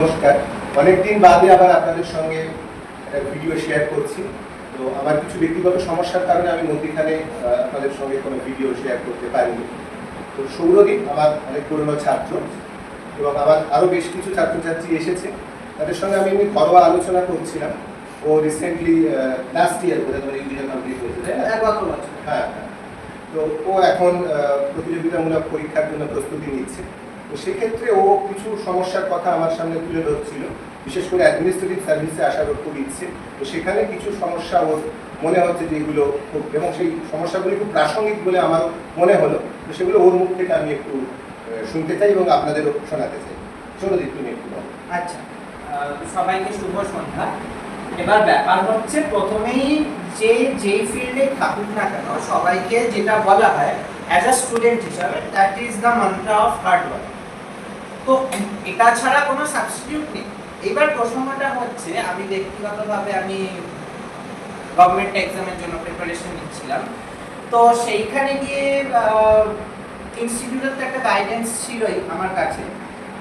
নমস্কার, অনেকদিন বাদে আবার আপনাদের সঙ্গে একটা ভিডিও শেয়ার করছি। তো আমার কিছু ব্যক্তিগত সমস্যার কারণে আমি মধ্যখানে আপনাদের সঙ্গে কোনো ভিডিও শেয়ার করতে পারিনি। তো সৌরদীপ আমার অনেক পুরনো ছাত্র এবং আমার আরও বেশ কিছু ছাত্রছাত্রী এসেছে, তাদের সঙ্গে আমি এমনি ঘরোয়া আলোচনা করছিলাম। ও recently last year engineer complete হয়েছে, তাই না? হ্যাঁ, তো ও এখন প্রতিযোগিতামূলক পরীক্ষার জন্য প্রস্তুতি নিচ্ছে। তো সেক্ষেত্রে ও কিছু সমস্যার কথা আমার সামনে তুলে ধরছিল, বিশেষ করে অ্যাডমিনিস্ট্রেটিভ সার্ভিসে আসার ওর খুব ইচ্ছে। তো সেখানে কিছু সমস্যা ওর মনে হচ্ছে যে এগুলো খুব, এবং সেই সমস্যাগুলি খুব প্রাসঙ্গিক বলে আমার মনে হলো। তো সেগুলো ওর মুখ থেকে আমি একটু শুনতে চাই এবং আপনাদেরও শোনাতে চাই। চলো তুমি একটু বলো। আচ্ছা, সবাইকে শুভ সন্ধ্যা। এবার ব্যাপার হচ্ছে, প্রথমেই যেই ফিল্ডে থাকুক না কেন, সবাইকে যেটা বলা হয় অ্যাজ আ স্টুডেন্ট হিসাবে, that is the mantra of hard work. তো এটা ছাড়া কোনো সাবস্টিটিউট নেই। এবার প্রসঙ্গটা হচ্ছে, আমি ব্যক্তিগতভাবে আমি গভর্নমেন্ট এক্সামের জন্য প্রিপারেশন নিচ্ছিলাম। তো সেইখানে গিয়ে ইনস্টিটিউটের তো একটা গাইডেন্স ছিলই আমার কাছে।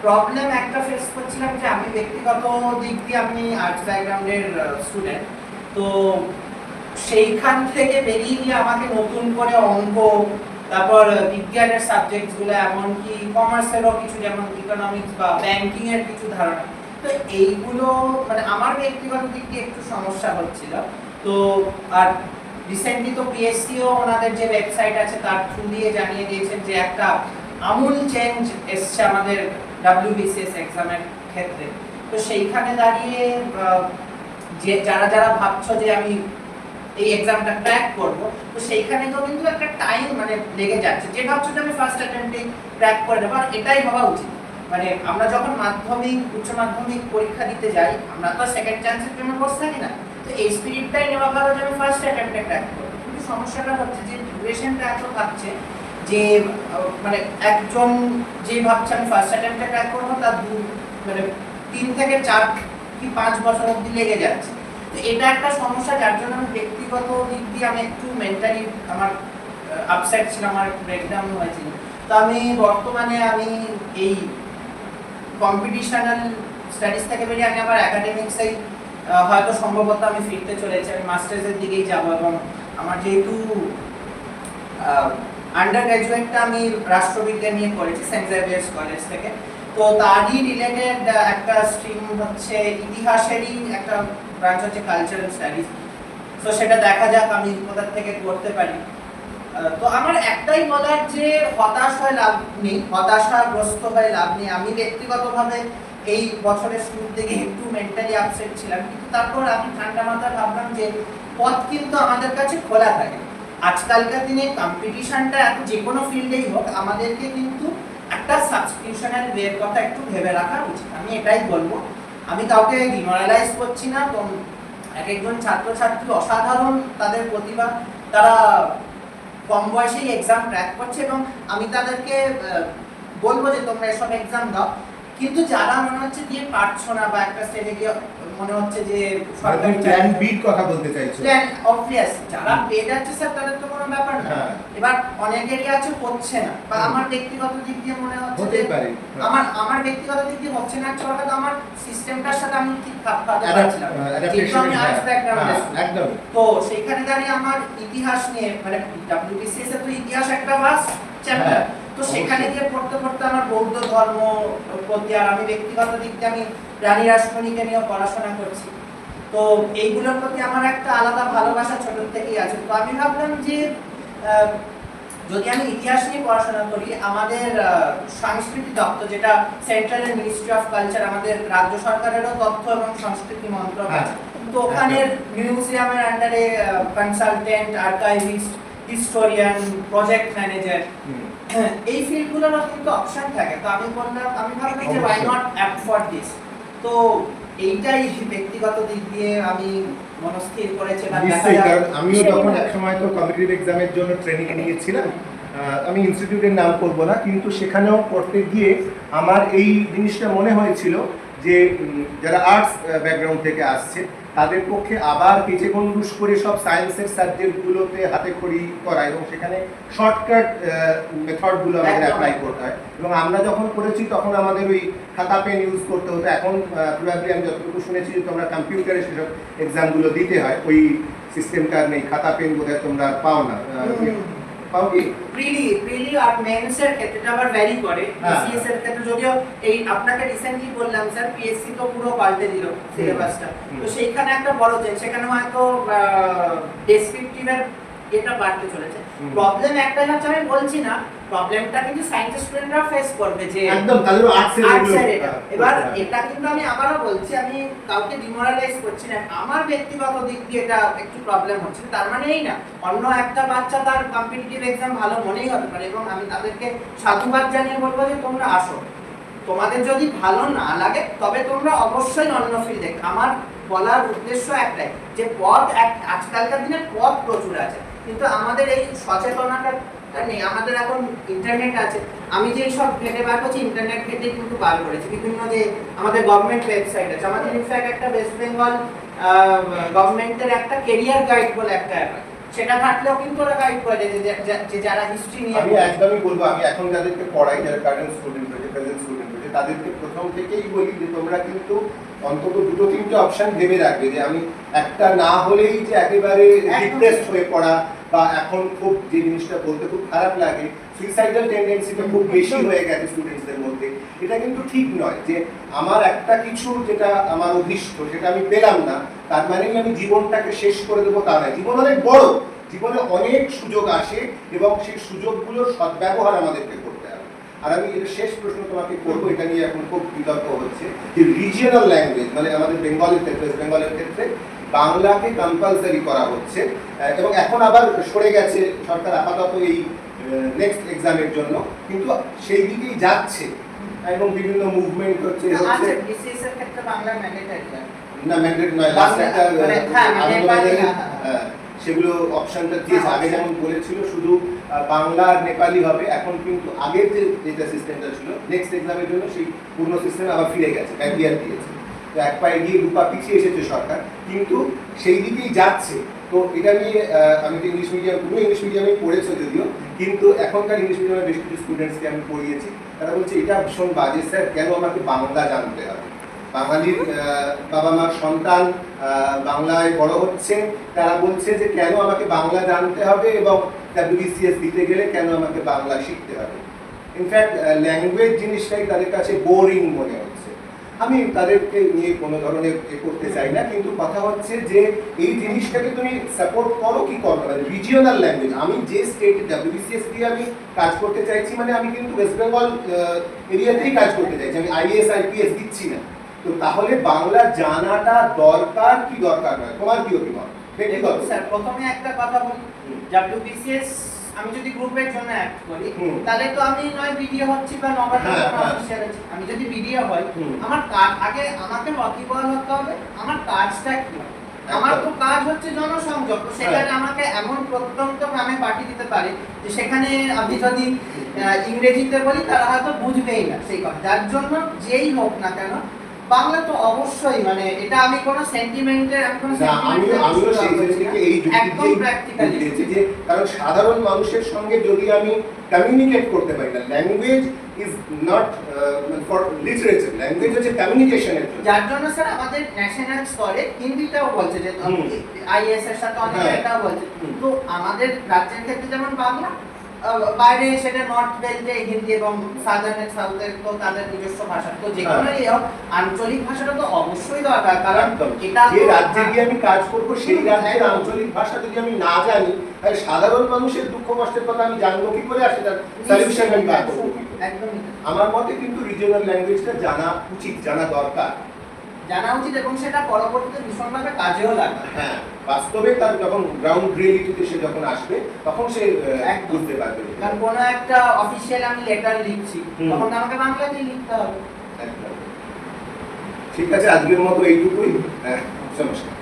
প্রবলেম একটা ফেস করছিলাম যে আমি ব্যক্তিগত দিক দিয়ে আমি আর্টস ব্যাকগ্রাউন্ডের স্টুডেন্ট। তো সেইখান থেকে বেরিয়ে গিয়ে আমাকে নতুন করে অঙ্ক, তারপর বিজ্ঞানের সাবজেক্টসগুলো, এমনকি কমার্সেরও কিছু, যেমন ইকোনমিক্স বা ব্যাংকিংয়ের কিছু ধারণা, তো এইগুলো মানে আমার ব্যক্তিগত দিক দিয়ে একটু সমস্যা হচ্ছিল। তো আর রিসেন্টলি তো পিএসসিও ওনাদের যে ওয়েবসাইট আছে তার থ্রু দিয়ে জানিয়ে দিয়েছেন যে একটা আমূল চেঞ্জ এসছে আমাদের WBCS এক্সামের ক্ষেত্রে। তো সেইখানে দাঁড়িয়ে যে যারা ভাবছো যে আমি এই এক্সামটা ক্র্যাক করব, তো সেইখানে তো কিন্তু একটা টাইম মানে লেগে যাচ্ছে। যে ভাবছো যে আমি ফার্স্ট অ্যাটেম্পটে ক্র্যাক করে দেবো, আর এটাই হওয়া উচিত। মানে আমরা যখন মাধ্যমিক, উচ্চ মাধ্যমিক পরীক্ষা দিতে যাই, আমরা তো সেকেন্ড চান্সের জন্য বসে থাকি না। তো এই স্পিরিটটাই নেওয়া ভালো যে আমি ফার্স্ট অ্যাটেম্পটে ক্র্যাক করবো। কিন্তু সমস্যাটা হচ্ছে যে ডিউরেশনটা এত থাকছে যে মানে একজন যে ভাবছে আমি ফার্স্ট অ্যাটেম্পটে ক্র্যাক করবো, তার মানে 3 থেকে 4 কি 5 বছর অবধি লেগে যাচ্ছে। তো এটা একটা সমস্যা, যার জন্য আমি ব্যক্তিগত দিক দিয়ে আমি একটু মেন্টালি আমার আপসেট ছিলাম, আমার ব্রেকডাউন হয়েছিল। তো আমি বর্তমানে আমি এই কম্পিটিশনাল স্টাডিজ থেকে বেরিয়ে আমি আবার একাডেমিক্সেই হয়তো সম্ভবত আমি ফিরতে চলেছি। আমি মাস্টার্সের দিকেই যাব, এবং আমার যেহেতু আন্ডার গ্র্যাজুয়েটটা আমি রাষ্ট্রবিজ্ঞান নিয়ে করেছি সেন্ট জেভিয়ার্স কলেজ থেকে। তো তারই রিলেটেড একটা স্ট্রিম হচ্ছে ইতিহাসেরই একটা ব্রাঞ্চ হচ্ছে কালচারাল স্টাডিজ। তো সেটা দেখা যাক আমি কোথা থেকে করতে পারি। তো আমার একটাই বলার যে হতাশ হয়ে লাভ নেই, হতাশাগ্রস্ত হয়ে লাভ নেই। আমি ব্যক্তিগতভাবে এই বছরের শুরুর দিকে একটু মেন্টালি আপসেট ছিলাম, কিন্তু তারপর আমি ঠান্ডা মাথায় ভাবলাম যে পথ কিন্তু আমাদের কাছে খোলা থাকে। আজকালকার দিনে কম্পিটিশনটা এখন যে কোনো ফিল্ডেই হোক, আমাদেরকে কিন্তু একটা সাবস্ক্রিপশনের ওয়ের কথা একটু ভেবে রাখা উচিত। আমি এটাই বলবো। আমি কাউকে ডিমোরালাইজ করছি না। তো একজন ছাত্রছাত্রী অসাধারণ তাদের প্রতিভা, তারা কম বয়সেই এক্সাম ক্র্যাক করছে, এবং আমি তাদেরকে বলবো যে তোমরা এসব এক্সাম দাও। কিন্তু যারা মনে হচ্ছে দিয়ে পারছো না, বা একটা স্টেজে গিয়ে মনে হচ্ছে যে সরকারি প্ল্যান বির কথা বলতে চাইছো, প্ল্যান অবভিয়াস যারা পেয়ে যাচ্ছে স্যার, তাদের তো কোনো ব্যাপার না। এবার অনেকেরই আছে হচ্ছে না, বা আমার ব্যক্তিগত দিক দিয়ে মনে হচ্ছে যে আমার ব্যক্তিগত দিক দিয়ে হচ্ছে না, ছোট তো আমার সিস্টেমটার সাথে আমি ঠিক খাপ খাওয়াতে পারছিলাম, যেহেতু আমি আর্টস ব্যাকগ্রাউন্ডে একদম। তো সেইখানে দাঁড়িয়ে আমার ইতিহাস নিয়ে, মানে WBCS এর তো ইতিহাস একটা ভাস্ট চ্যাপ্টার, তো সেখানে গিয়ে পড়তে পড়তে আমার বৌদ্ধ ধর্ম প্রতি, আর আমি ব্যক্তিগত দিক দিয়ে আমি প্রাণী রাসমণিকে নিয়ে পড়াশোনা করছি। তো এইগুলোর প্রতি আমার একটা আলাদা ভালোবাসা ছোট থেকেই আছে। তো আমি ভাবলাম যে যদি আমি ইতিহাস নিয়ে পড়াশোনা করি, আমাদের সংস্কৃতি দপ্তর, যেটা সেন্ট্রাল মিনিস্ট্রি অফ কালচার, আমাদের রাজ্য সরকারেরও তথ্য এবং সংস্কৃতি মন্ত্রক আছে, তো ওখানের মিউজিয়ামের আন্ডারে consultant, archivist, historian, project manager, এই ফিল্ডগুলোর কিন্তু অপশন থাকে। তো আমি ভাবলাম যে why not apt for this। তো এইটাই ব্যক্তিগত দিক দিয়ে আমি মনস্থির করেছি। কারণ আমিও যখন একসময় তো কম্পিটিটিভ এক্সামের জন্য ট্রেনিং নিয়েছিলাম, আমি ইনস্টিটিউটের নাম করব না, কিন্তু সেখানেও পড়তে গিয়ে আমার এই জিনিসটা মনে হয়েছিল যে যারা আর্টস ব্যাকগ্রাউন্ড থেকে আসছে তাদের পক্ষে আবার কেচে গন্ডুস করে সব সায়েন্সের সাবজেক্টগুলোতে হাতে খড়ি করা এবং সেখানে শর্টকাট মেথডগুলো আমাদের অ্যাপ্লাই করতে হয়। এবং আমরা যখন করেছি তখন আমাদের ওই খাতা পেন ইউজ করতে হতো। এখন প্রবাবলি আমি যতটুকু শুনেছি যে তোমরা কম্পিউটারে সেসব এক্সামগুলো দিতে হয়, ওই সিস্টেমটা নেই, খাতা পেন বোধহয় তোমরা পাও না, পাও কি? প্রিলি আর মেন্সের ক্ষেত্রে আবার ভ্যারি করে। বিসিএস এর ক্ষেত্রে যদিও এই আপনাকে রিসেন্টলি বললাম স্যার, পিএসসি তো পুরো পাল্টে দিল সিলেবাসটা, তো সেইখানে একটা বড় চেঞ্জ, সেখানে হয়তো ডেসক্রিপটিভের এটা বাড়তে চলেছে। প্রবলেম একটাই হচ্ছে, আমি বলছি না প্রবলেমটা কিন্তু সায়েন্সের স্টুডেন্টরা ফেস করবে, যে একদম তাদের আর্টসের এবার এটা কিন্তু আমি আবারও বলছি, আমি কাউকে ডিমোরালাইজ করছি না, আমার ব্যক্তিগত দিক দিয়ে এটা একটু প্রবলেম হচ্ছে। তার মানে এই না অন্য একটা বাচ্চা তার কম্পিটিটিভ এক্সাম ভালো মনেই হতে পারে, এবং আমি তাদেরকে সাধুবাদ জানিয়ে বলবো যে তোমরা আসো, তোমাদের যদি ভালো না লাগে তবে তোমরা অবশ্যই অন্য ফিল্ড দেখো। আমার বলার উদ্দেশ্য একটাই, যে পথ আজকালকার দিনে পথ প্রচুর আছে, কিন্তু আমাদের এই সচেতনতা নেই। আমাদের এখন ইন্টারনেট আছে, আমি যে সব ঘেটে বার করছি ইন্টারনেট ঘেটে কিন্তু বার করেছি, বিভিন্ন যে আমাদের গভর্নমেন্ট ওয়েবসাইট আছে, আমাদের ইনফ্যাক্ট একটা ওয়েস্ট বেঙ্গল গভর্নমেন্টের একটা কেরিয়ার গাইড বলে একটা অ্যাপ আছে, সেটা থাকলেও কিন্তু ওরা গাইড করে যে যারা হিস্ট্রি নিয়ে। আমি একদমই বলবো, আমি এখন যাদেরকে পড়াই, যারা কারেন্ট স্টুডেন্ট রয়েছে, প্রেজেন্ট স্টুডেন্ট রয়েছে, তাদেরকে প্রথম থেকেই বলি যে তোমরা কিন্তু অন্তত দুটো তিনটে অপশন ভেবে রাখবে, যে আমি একটা না হলেই যে একেবারে ডিপ্রেসড হয়ে পড়া, বা এখন খুব যে জিনিসটা বলতে খুব খারাপ লাগে, সুইসাইডাল টেন্ডেন্সিটা খুব বেশি হয়ে গেছে স্টুডেন্টসদের মধ্যে, এটা কিন্তু ঠিক নয়। যে আমার একটা কিছু যেটা আমার অভিষ্ট সেটা আমি পেলাম না, তার মানেই আমি জীবনটাকে শেষ করে দেবো তা নয়। জীবন অনেক বড়, জীবনে অনেক সুযোগ আসে এবং সেই সুযোগগুলোর সদ্ব্যবহার আমাদেরকে করতে হবে। আর আমি এর শেষ প্রশ্ন তোমাকে করবো, এটা নিয়ে এখন খুব বিতর্ক হচ্ছে, যে রিজিয়নাল ল্যাঙ্গুয়েজ মানে আমাদের বেঙ্গলের ক্ষেত্রে, ওয়েস্ট বেঙ্গলের ক্ষেত্রে বাংলাকে কম্পালসারি করা হচ্ছে, এবং এখন আবার সরে গেছে সরকার আপাতত এই নেক্সট এক্সামের জন্য, কিন্তু সেই দিকেই যাচ্ছে এবং বিভিন্ন মুভমেন্ট হচ্ছে। আচ্ছা, বিসিএস এর ক্ষেত্রে বাংলা ম্যান্ডেটরি না, ম্যান্ডেট নয়, লাস্ট একটা সেগুলো অপশনটা দিয়েছে। আগে যেমন বলেছিল শুধু বাংলা আর নেপালি হবে, এখন কিন্তু আগের যেটা সিস্টেমটা ছিল নেক্সট এক্সামের জন্য সেই পূর্ণ সিস্টেমে আবার ফিরে গেছে, ব্যাকলিয়ার দিয়েছে। তো এক পায়ে গিয়ে দুপা পিছিয়ে এসেছে সরকার, কিন্তু সেই দিকেই যাচ্ছে। তো এটা নিয়ে আমি তো ইংলিশ মিডিয়াম, তুমি ইংলিশ মিডিয়ামে পড়েছো যদিও, কিন্তু এখনকার ইংলিশ মিডিয়ামের বেশ কিছু স্টুডেন্টসকে আমি পড়িয়েছি, তারা বলছে এটা ভীষণ বাজে স্যার, কেন আমাকে বাংলা জানতে হবে? বাঙালির বাবা মার সন্তান বাংলায় বড় হচ্ছে, তারা বলছে যে কেন আমাকে বাংলা জানতে হবে, এবং WBCS দিতে গেলে কেন আমাকে বাংলা শিখতে হবে। ইনফ্যাক্ট ল্যাঙ্গুয়েজ জিনিসটাই তাদের কাছে বোরিং মনে হচ্ছে। আমি তাদেরকে নিয়ে কোনো ধরনের করতে চাই না, কিন্তু কথা হচ্ছে যে এই জিনিসটাকে তুমি সাপোর্ট করো কি করো না। রিজিওনাল ল্যাঙ্গুয়েজ, আমি যে স্টেটে WBCS দিয়ে আমি কাজ করতে চাইছি, মানে আমি কিন্তু ওয়েস্ট বেঙ্গল এরিয়াতেই কাজ করতে চাইছি, আমি IAS IPS দিচ্ছি না। তো তাহলে বাংলা জানাটা দরকার কি দরকার নয়, তোমার কি অভিমত? স্যার প্রথমে একটা কথা বলি, WBCS আমি যদি গ্রুপের জন্য অ্যাড করি, তাহলে তো আমি নয় ভিডিও হচ্ছি বা অফিশিয়াল হচ্ছি। আমি যদি ভিডিও হয়, আমার কাজ আগে আমাকে ওয়াকিবহাল হতে হবে, আমার কাজটা কি, আমার তো কাজ হচ্ছে জনসংযোগ। তো সেখানে আমাকে এমন প্রত্যন্ত গ্রামে পাঠিয়ে দিতে পারে যে সেখানে আমি যদি ইংরেজিতে বলি তারা হয়তো বুঝবেই না সেই কথা। যার জন্য যেই হোক না কেন বাংলা তো অবশ্যই, মানে এটা আমি কোনো সেন্টিমেন্টের আমিও সেই জিনিসটাকে এই যুক্তি দিয়েছি, যে কারণ সাধারণ মানুষের সঙ্গে যদি আমি কমিউনিকেট করতে পারি না, language is not for literature, language হচ্ছে কমিউনিকেশনের জন্য। যার জন্য স্যার আমাদের ন্যাশনাল স্তরে হিন্দিটাও বলছে, যে IAS এর সাথে অনেকে এটাও বলছে। তো আমাদের রাজ্যের ক্ষেত্রে যেমন বাংলা, বাইরে সেটা নর্থ বেল্টে হিন্দি, এবং সাউথার্ন সাউথের তো তাদের নিজস্ব ভাষা। তো যে কোনো আঞ্চলিক ভাষাটা তো অবশ্যই দরকার, কারণ এটা যে রাজ্যে গিয়ে আমি কাজ করবো সেই রাজ্যের আঞ্চলিক ভাষা যদি আমি না জানি, তাহলে সাধারণ মানুষের দুঃখ কষ্টের কথা আমি জানবো কি করে, আর সেটার সলিউশন আমি বার করবো কি করে? আমার মতে কিন্তু রিজিওনাল ল্যাঙ্গুয়েজটা জানা উচিত, জানা দরকার, জানা উচিত, এবং সেটা পরবর্তীতে ভীষণভাবে কাজেও লাগবে। হ্যাঁ, বাস্তবে তার যখন গ্রাউন্ড রিয়েলিটিতে সে যখন আসবে তখন সে বুঝতে পারবে। কারণ কোনো একটা অফিসিয়াল আমি লেটার লিখছি, তখন আমাকে বাংলাতেই লিখতে হবে। ঠিক আছে, আজকের মতো এইটুকুই। নমস্কার।